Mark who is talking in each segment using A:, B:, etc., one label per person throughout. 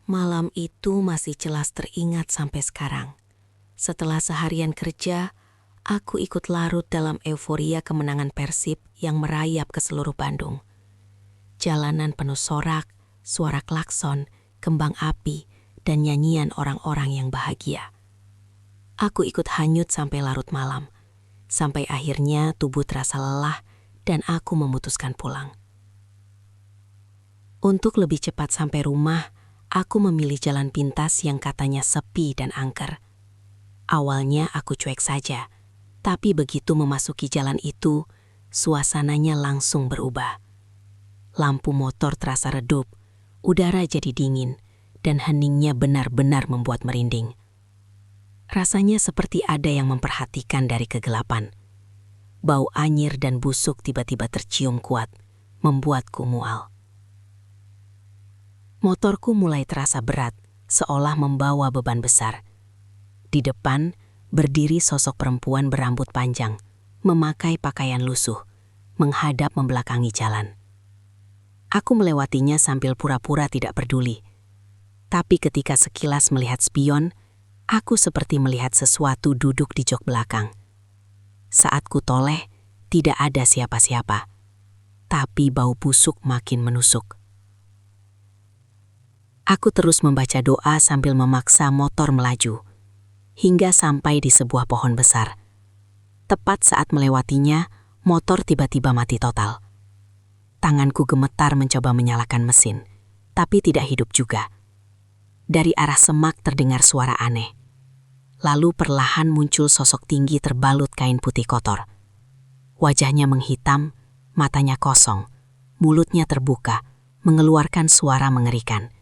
A: Malam itu masih jelas teringat sampai sekarang. Setelah seharian kerja, aku ikut larut dalam euforia kemenangan Persib yang merayap ke seluruh Bandung. Jalanan penuh sorak, suara klakson, kembang api, dan nyanyian orang-orang yang bahagia. Aku ikut hanyut sampai larut malam, sampai akhirnya tubuh terasa lelah dan aku memutuskan pulang. Untuk lebih cepat sampai rumah, aku memilih jalan pintas yang katanya sepi dan angker. Awalnya aku cuek saja, tapi begitu memasuki jalan itu, suasananya langsung berubah. Lampu motor terasa redup, udara jadi dingin, dan heningnya benar-benar membuat merinding. Rasanya seperti ada yang memperhatikan dari kegelapan. Bau anyir dan busuk tiba-tiba tercium kuat, membuatku mual. Motorku mulai terasa berat, seolah membawa beban besar. Di depan, berdiri sosok perempuan berambut panjang, memakai pakaian lusuh, menghadap membelakangi jalan. Aku melewatinya sambil pura-pura tidak peduli. Tapi ketika sekilas melihat spion, aku seperti melihat sesuatu duduk di jok belakang. Saat ku toleh, tidak ada siapa-siapa, tapi bau busuk makin menusuk. Aku terus membaca doa sambil memaksa motor melaju, hingga sampai di sebuah pohon besar. Tepat saat melewatinya, motor tiba-tiba mati total. Tanganku gemetar mencoba menyalakan mesin, tapi tidak hidup juga. Dari arah semak terdengar suara aneh. Lalu perlahan muncul sosok tinggi terbalut kain putih kotor. Wajahnya menghitam, matanya kosong, mulutnya terbuka, mengeluarkan suara mengerikan.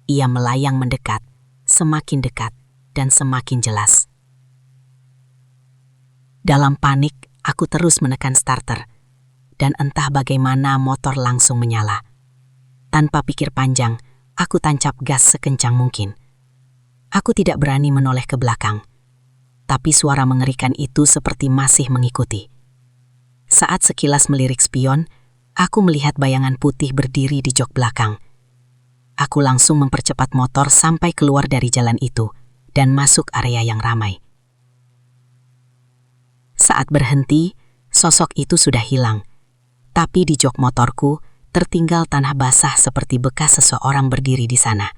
A: Ia melayang mendekat, semakin dekat, dan semakin jelas. Dalam panik, aku terus menekan starter, dan entah bagaimana motor langsung menyala. Tanpa pikir panjang, aku tancap gas sekencang mungkin. Aku tidak berani menoleh ke belakang, tapi suara mengerikan itu seperti masih mengikuti. Saat sekilas melirik spion, aku melihat bayangan putih berdiri di jok belakang. Aku langsung mempercepat motor sampai keluar dari jalan itu dan masuk area yang ramai. Saat berhenti, sosok itu sudah hilang, tapi di jok motorku tertinggal tanah basah seperti bekas seseorang berdiri di sana.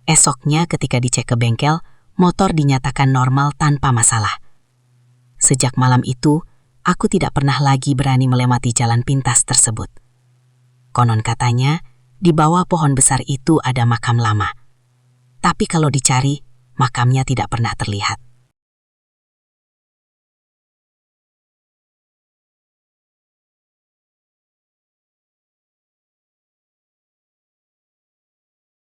A: Esoknya ketika dicek ke bengkel, motor dinyatakan normal tanpa masalah. Sejak malam itu, aku tidak pernah lagi berani melewati jalan pintas tersebut. Konon katanya, di bawah pohon besar itu ada makam lama. Tapi kalau dicari, makamnya tidak pernah terlihat.